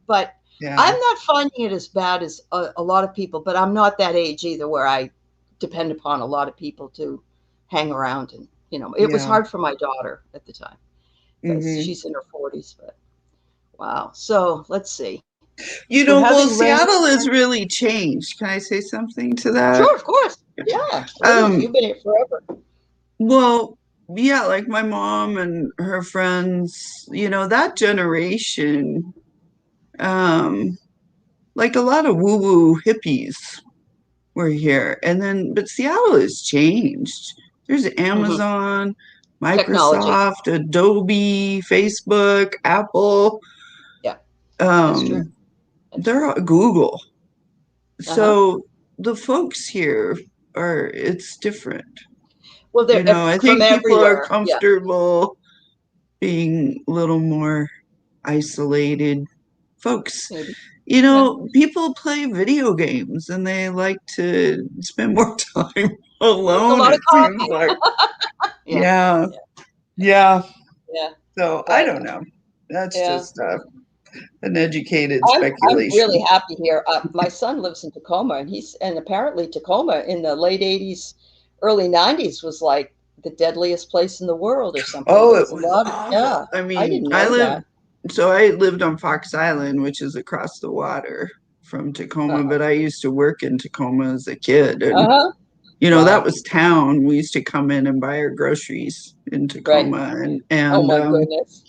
But yeah, I'm not finding it as bad as a lot of people. But I'm not that age either, where I depend upon a lot of people to hang around. And it was yeah. hard for my daughter at the time because Hmm. she's in her 40s. But wow. So let's see. You We're know, well, having rain Seattle has here. really changed. Can I say something to that? Sure, of course. Yeah, please. Um, You've been here forever. well, yeah, like my mom and her friends, that generation, um, like a lot of woo-woo hippies were here. And then, but Seattle has changed. There's Hmm. Amazon, Technology. Microsoft, Adobe, Facebook, Apple, Yeah, that's true. um, That's they're true. all Google. Uh huh. So the folks here it's different. Well, they're I from think people are everywhere. Yeah, comfortable being a little more isolated. Folks, maybe. Yeah. people play video games and they like to spend more time Drink a alone, lot of it seems coffee. like. Yeah. Yeah, Yeah. yeah. Yeah. So I But don't know. That's yeah, just an educated I'm really speculation. happy here. My son lives in Tacoma, and apparently Tacoma in the late '80s, early '90s was like the deadliest place in the world or something. Oh, There it was a was lot of, awful. yeah. I I mean, didn't know that. I lived on Fox Island, which is across the water from Tacoma, Uh-huh. but I used to work in Tacoma as a kid. And, Uh-huh. that Wow. was town. We used to come in and buy our groceries in Right. Tacoma. Oh my goodness.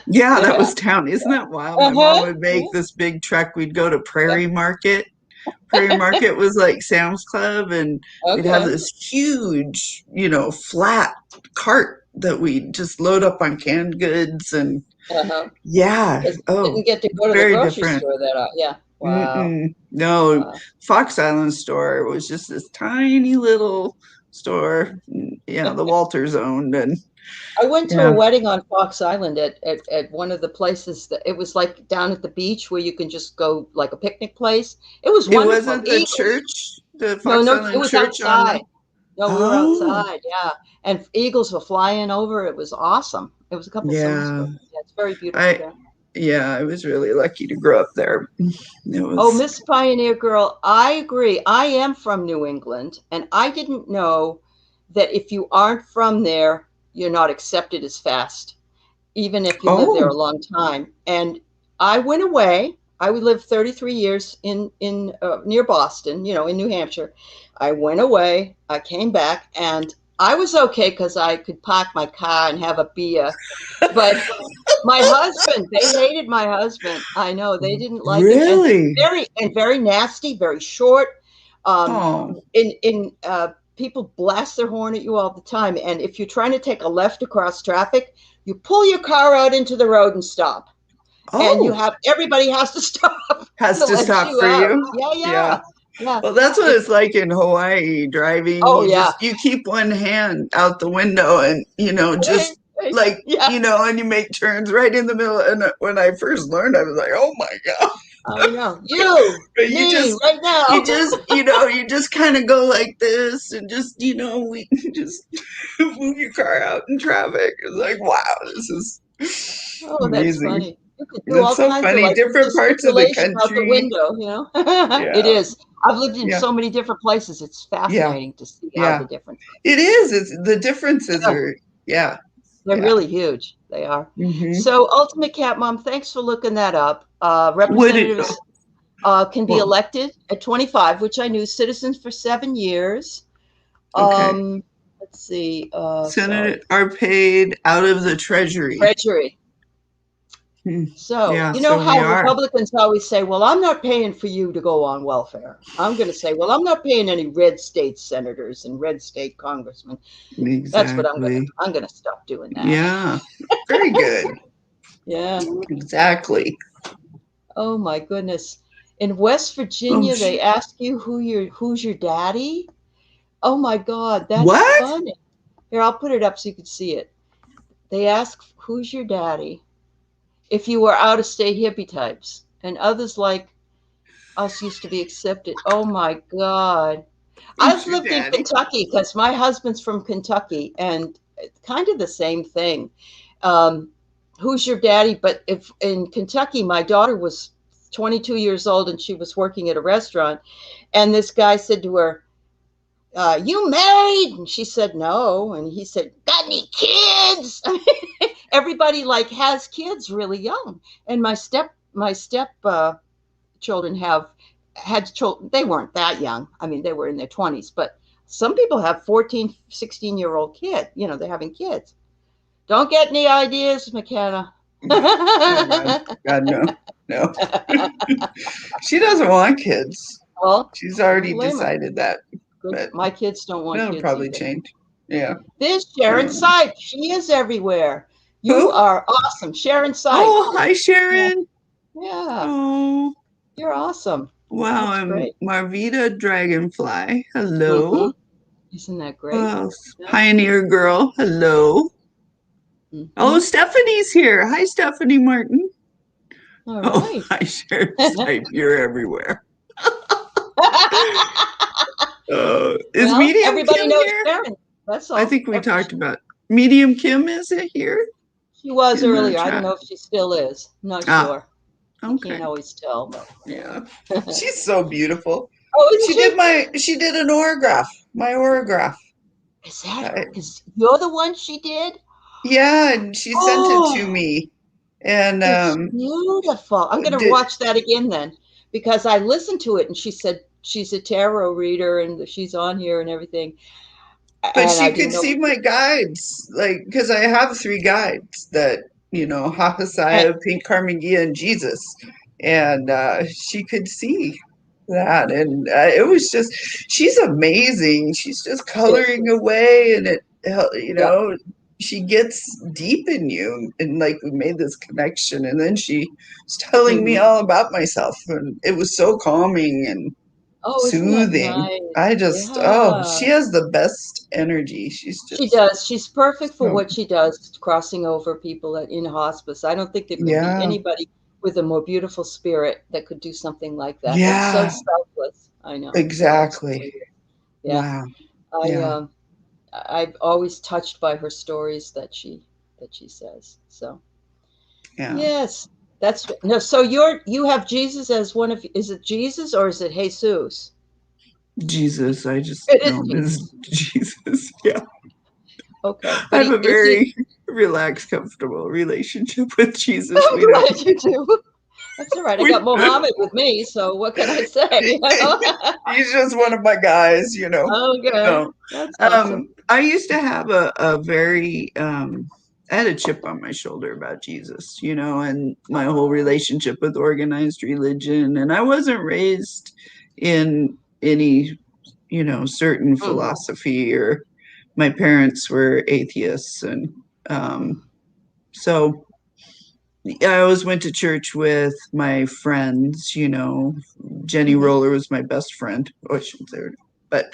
Yeah, that Yeah. was town. Isn't that wild? My mom Uh-huh. would make Yeah. this big trek. We'd go to Yeah. Prairie Market. Prairie Market was like Sam's Club, and we'd have Okay. this huge, flat cart that we just load up on canned goods. And Uh-huh. yeah, Because you oh, didn't get to it's go to the very grocery different. store that yeah. Wow. Mm-mm. No, Wow. Fox Island store was just this tiny little store. Yeah, the Walters owned, and I went to a yeah, wedding on Fox Island at one of the places that it was like down at the beach where you can just go like a picnic place. It was it wonderful. wasn't the Eagles. church, the No, Fox no, it Island was church on outside. the. No, we were Oh, outside, yeah. And eagles were flying over. It was awesome. It was a couple summers yeah. ago. Yeah, it's very beautiful I there. Yeah, I was really lucky to grow up there. It Oh, was. Miss Pioneer Girl, I agree. I am from New England, and I didn't know that if you aren't from there, you're not accepted as fast, even if you live there Oh, a long time. And I went away. I would live 33 years in near Boston, in New Hampshire. I went away. I came back, and I was okay because I could park my car and have a beer. But my husband, they hated my husband. I know they didn't like him, and really? very nasty, very short. Um, Oh, in People blast their horn at you all the time, and if you're trying to take a left across traffic, you pull your car out into the road and stop, and oh, everybody has to stop has to to let stop you for out. you. Yeah, Yeah. yeah. Yeah. Well, that's what It, it's like in Hawaii driving. oh yeah. You keep one hand out the window and, Right, just right. like, Yeah. and you make turns right in the middle. And when I first learned, I was like, oh my God. I know. You, But me, right now. you just kind of go like this and just, we just move your car out in traffic. It's like, wow, this is Oh, that's amazing. funny. You could do That's all so kinds of funny. like Different parts of the gesticulation out the country. window, you know? It Yeah. is. I've lived in Yeah. so many different places. It's Yeah. fascinating to see how Yeah. the different It is. It's the differences yeah, are, yeah. they're Yeah. really huge. They are. Hmm. So, Ultimate Cat Mom, thanks for looking that up. Would it, Representatives can be well, elected at 25, which I knew, citizens for 7 years. okay. Um, let's see. Senate Sorry. are paid out of the treasury. Treasury. Hmm. So, Yeah, you know so we how are. Republicans always say, well, I'm not paying for you to go on welfare. I'm going to say, well, I'm not paying any red state senators and red state congressmen. That's what Exactly. I'm going to stop doing that. Yeah. Very good. Yeah. Exactly. Oh my goodness. In West Oh, Virginia, they ask you who's your daddy. Oh my God, that's what? funny. Here, I'll put it up so you can see it. They ask who's your daddy if you were out of state hippie types, and others like us used to be accepted. Oh my God. Who's I've your lived in daddy? Kentucky because my husband's from Kentucky, and it's kind of the same thing. Um, who's your daddy? But if in Kentucky, my daughter was 22 years old and she was working at a restaurant, and this guy said to her, "You married?" And she said, "No." And he said, "Got any kids?" Everybody like has kids really young, and my step children have had children. They weren't that young. I mean, they were in their 20s, but some people have 14, 16-year-old kid. You know, they're having kids. Don't get any ideas, McKenna. Oh God. God, no. No. She doesn't want kids. Well, She's I don't already blame her. decided that. Good. But My kids don't want that'll kids probably either. change. Yeah. There's I Sharon don't know. Sipe. She is everywhere. You Who? are awesome. Sharon Sipe. Oh, hi, Yeah. Sharon. Yeah. Oh, You're awesome. wow. That's I'm great. Marvita Dragonfly. Mm-hmm. Hello. Isn't that great? Oh, Yeah. Pioneer Girl. Hello. Oh, Mm-hmm. Stephanie's here. Hi, Stephanie Martin. All Oh, right. hi, Sharon Stipe. You're everywhere. Is Well, Medium everybody Kim knows here? Sharon. That's I all. think we talked about Medium Kim. Is it here She was in the earlier. I don't chat? know if she still is. I'm not Ah, sure. You okay. can't always tell, but Yeah. She's so beautiful. oh, isn't she? She did an orograph, my orograph. Is that I, is you're the one she did? yeah, and she sent it to Oh, me. And it's beautiful. I'm going to did, watch that again then because I listened to it and she said she's a tarot reader and she's on here and everything. but And I she didn't could know. see my guides, like, because I have three guides that, And, Hapasiah, Pink Carmagia, and Jesus. And she could see that. And it was just, she's amazing. She's just coloring away, and yeah. she gets deep in you. And like, we made this connection. And then she was telling me Hmm. all about myself. And it was so calming and Oh, isn't that soothing. nice? She Yeah. has the best energy. She's She just does. She's perfect for so, what she does, crossing over people in hospice. I don't think there could be yeah, anybody with a more beautiful spirit that could do something like that. And so yeah, selfless. I know. So that's exactly. great. Yeah. Wow. I Yeah, I'm always touched by her stories that she says. So yeah. yes, that's no. So you have Jesus as one of. Is it Jesus or is it Jesus? Jesus, I just It is know him as Jesus. Jesus. Yeah. Okay, I but have a is he? very relaxed, comfortable relationship with Jesus. I'm We don't glad you do. That's all right. I got we Mohammed with me, so what can I say? You know? he's just one of my guys. Okay, No. that's awesome. I used to have a very I had a chip on my shoulder about Jesus, and my whole Oh, relationship with organized religion. And I wasn't raised in any, certain mhm. philosophy, or my parents were atheists. And so I always went to church with my friends, Jenny Hmm. Roller was my best friend. Oh, I shouldn't say her, but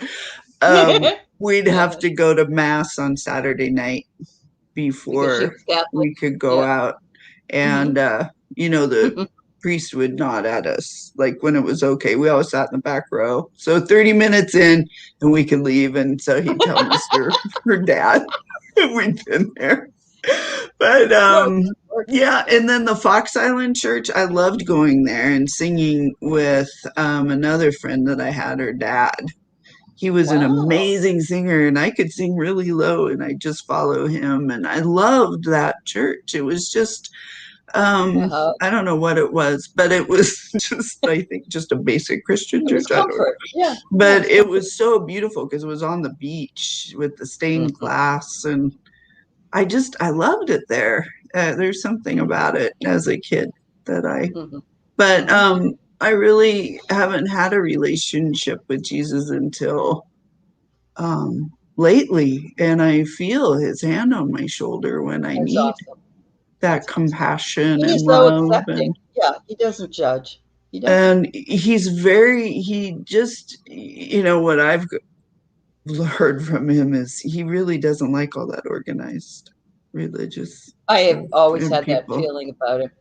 um, we'd have Yeah, to go to mass on Saturday night because she before was Catholic. we could go Yeah. out. Hmm. And the priest would nod at us like when it was okay. We always sat in the back row. So 30 minutes in and we could leave. And so he'd tell Mr. her dad we'd been there. But Gorgeous, gorgeous. yeah, Yeah. and then the Fox Island Church, I loved going there and singing with another friend that I had, her dad. He was an Wow. amazing singer and I could sing really low and I just follow him and I loved that church. It was just Uh-huh. I don't know what it was, but it was just I think just a basic Christian It was church. I don't know. comfort. Yeah. Yeah, it But was it comfort. was so beautiful because it was on the beach with the stained Hmm. glass and I loved it there. There's something about it as a kid that Hmm. but Hmm. I really haven't had a relationship with Jesus until lately, and I feel his hand on my shoulder when I That's need awesome. that That's awesome. compassion And and he's so love accepting. Yeah, he doesn't judge. He doesn't. and he just what I've heard from him is he really doesn't like all that organized religious I have stuff always and had that people. feeling about him.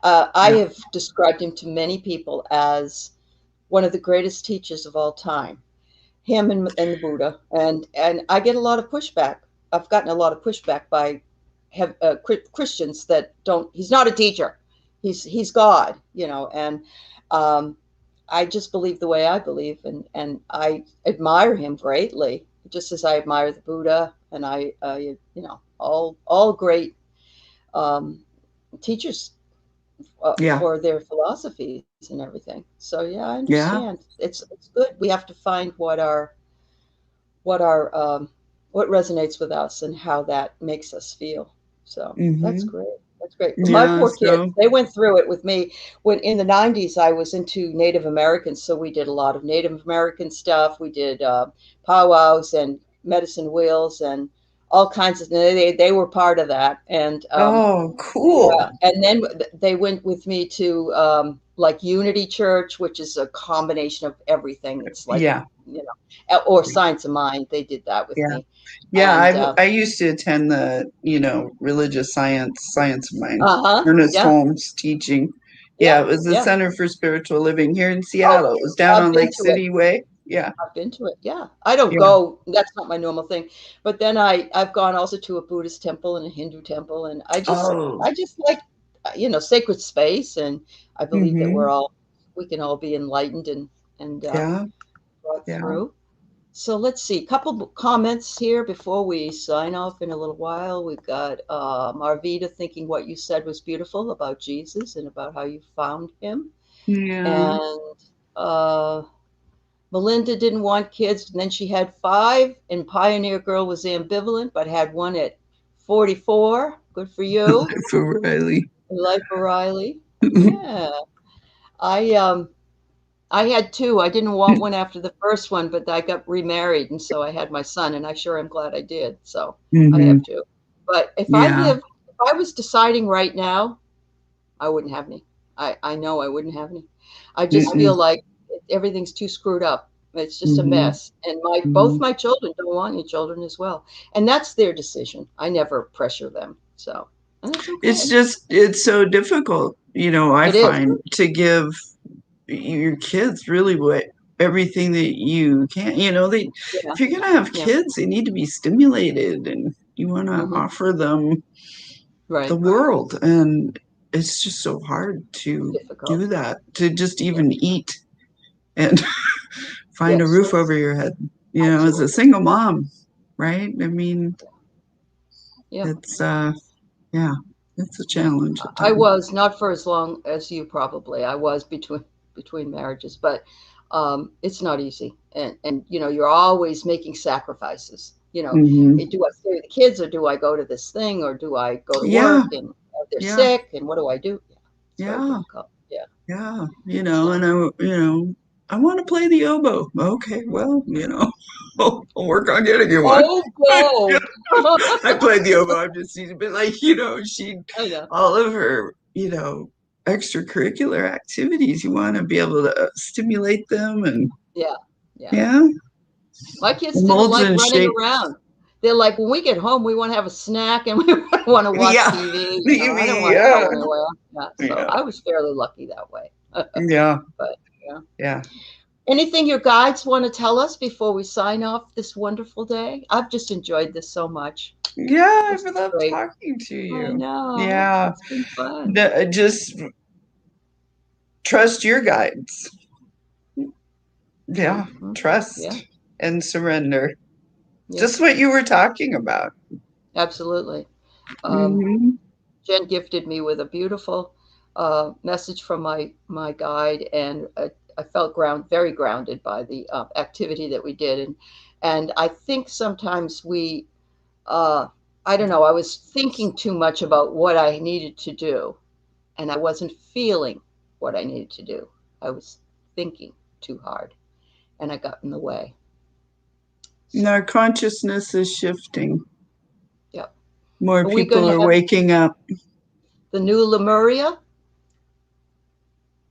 I Yeah. have described him to many people as one of the greatest teachers of all time. Him and the Buddha, and I get a lot of pushback. I've gotten a lot of pushback by Christians that don't. He's not a teacher. He's God, and um, I just believe the way I believe, and I admire him greatly, just as I admire the Buddha, and all great um, teachers Yeah. for their philosophies and everything. So yeah, I Yeah. understand. It's good. We have to find what our what resonates with us and how that makes us feel. So that's Hmm. great. That's great. My Yeah. poor kids, So they went through it with me. When in the 90s, I was into Native Americans, so we did a lot of Native American stuff. We did powwows and medicine wheels and all kinds of. They were part of that, and oh, yeah, cool. and then they went with me to like Unity Church, which is a combination of everything. It's like, Yeah. or Science of Mind. They did that with Yeah. me, Yeah, and I used to attend the, religious science of mine. uh-huh, Ernest yeah, Holmes teaching. Yeah, yeah, it was the yeah. Center for Spiritual Living here in Oh, Seattle. It was down I've on been Lake to it. City Way. Yeah. I've been to it. Yeah, I don't Yeah. go. That's not my normal thing. But then I've gone also to a Buddhist temple and a Hindu temple, and Oh. I just like sacred space, and I believe that Mm-hmm. we can all be enlightened and Yeah. brought Yeah. through. So let's see, a couple comments here before we sign off in a little while. We've got Marvita thinking what you said was beautiful about Jesus and about how you found him. Yeah. And uh, Melinda didn't want kids, and then she had five, and Pioneer Girl was ambivalent, but had one at 44. Good for you. For Riley. Life O'Reilly. Yeah. I I had two. I didn't want one after the first one, but I got remarried, and so I had my son, and I sure am glad I did. So I Hmm. have two. But Yeah. if I was deciding right now, I wouldn't have any. I know I wouldn't have any. I just feel Mm-mm. like everything's too screwed up. It's just a Hmm. mess. And both Hmm. my children don't want any children as well. And that's their decision. I never pressure them. So, and that's okay. It's so difficult, I It is. find to give your kids really what everything that you can Yeah. if you're going to have Yeah. kids they need to be stimulated and you want to Hmm. offer them the Right. world and it's just so hard to Difficult. do that to just Yeah. even eat and find a Yes. roof over your head as a Absolutely. single mom, right? I mean Yeah. it's yeah, it's a challenge at I times. was not for as long as you probably. I was between marriages, but it's not easy, and you're always making sacrifices. Hmm. Do I stay with the kids, or do I go to this thing, or do I go to Yeah. work, and they're Yeah. sick, and what do I do? Yeah, it's very Yeah. difficult. Yeah. Yeah, So, and I want to play the oboe. Okay, well, I'll work on getting you one. oh, go! I played the oboe. I'm just teasing, but like, she, I know. all of her, you know, extracurricular activities. You want to be able to stimulate them and Yeah, yeah. yeah, My kids the didn't molds like and running shapes. around. They're like, when we get home, we want to have a snack and we want to watch Yeah, TV. I don't maybe, want to yeah, go anywhere. Yeah, so yeah, I was fairly lucky that way. yeah, But yeah. yeah. Anything your guides want to tell us before we sign off this wonderful day? I've just enjoyed this so much. Yeah, This I've is loved great. talking to I you. know. Yeah, It's been fun. just trust your guides. Yeah, Hmm. Yeah, trust and surrender. yeah, Just what you were talking about. absolutely. Um, Hmm. Jen gifted me with a beautiful message from my guide, and I felt very grounded by the activity that we did, and I think sometimes uh, I don't know, I was thinking too much about what I needed to do, and I wasn't feeling what I needed to do. I was thinking too hard, and I got in the way. And So, our consciousness is shifting. yeah. More Are we going people to are have waking up. the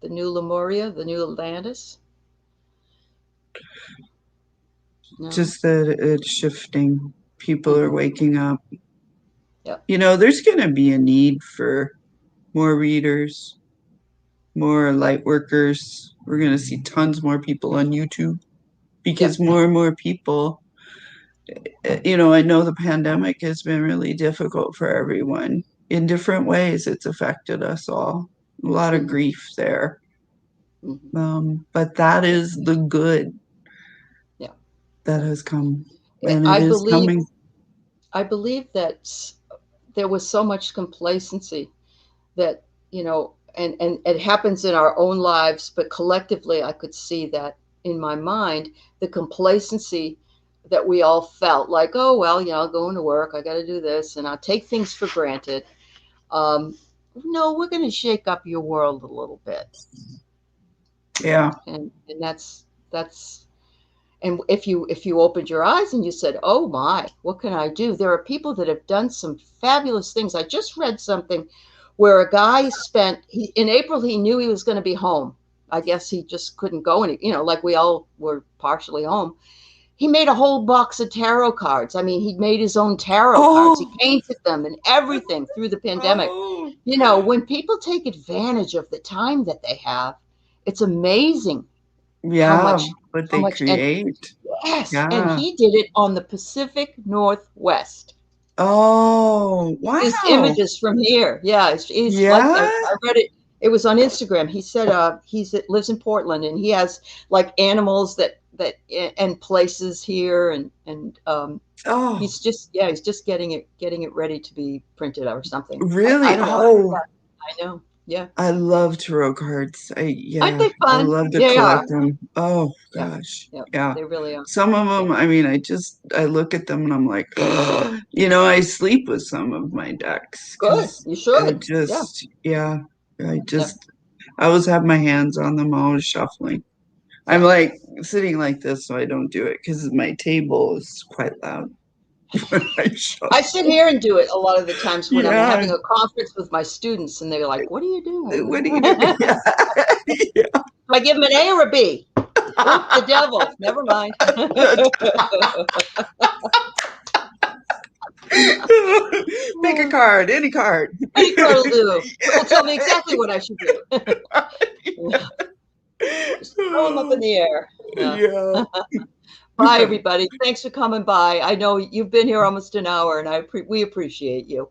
new Lemuria, the new Atlantis? No. Just that it's shifting. People are Mm-hmm. waking up. Yep. There's going to be a need for more readers, more light workers. We're going to see tons more people on YouTube because Yep. more and more people, I know the pandemic has been really difficult for everyone. In different ways, it's affected us all. A lot of Mm-hmm. grief there. Mm-hmm. But that is the good Yeah. that Yeah. has come, and it I is believe coming. I believe that there was so much complacency that, and it happens in our own lives, but collectively I could see that in my mind, the complacency that we all felt like, oh well, I'll go into work, I got to do this, and I'll take things for granted. Um, no, we're going to shake up your world a little bit, Yeah. and that's and if you opened your eyes and you said, oh my, what can I do? There are people that have done some fabulous things. I just read something where a guy in April, he knew he was going to be home. I guess he just couldn't go any, like we all were partially home. He made a whole box of tarot cards. I mean, he made his own tarot cards. He Oh, painted them and everything through the pandemic. oh, When people take advantage of the time that they have, it's amazing how yeah, much what how they much and create. yes, and Yeah. he did it on the Pacific Northwest. Oh, His wow. images from here. Yeah, he's like Yeah. I read it. It was on Instagram. He said lives in Portland, and he has like animals that and places here, and Oh, he's just getting it ready to be printed or something. I really? don't know. Oh, I know. Yeah, I love tarot cards. aren't Yeah, they I fun? love to They collect are. them. Oh Yeah, gosh. yeah, Yeah. they really are. Some of Yeah, them, I mean, I look at them and I'm like, ugh. I sleep with some of my decks good. because You I should. Yeah, just, yeah, I yeah, just, I always have my hands on them, always shuffling. I'm yeah. like sitting like this, so I don't do it because my table is quite loud when I I sit shuffle. here and do it a lot of the times when I'm Yeah. having a conference with my students, and they're like, "What are you doing?" What do you do? Do Yeah. Yeah. I give them an A or a B? Oop, the devil. Never mind. Pick a card, any card. Any card will do. It will tell me exactly what I should do. Just throw them up in the air. Yeah. Yeah. Bye, everybody. Thanks for coming by. I know you've been here almost an hour, and we appreciate you.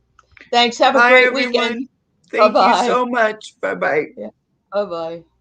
Thanks. Have a Bye, great weekend. everyone. Bye Thank you bye. so much. Bye bye. Yeah. Bye bye.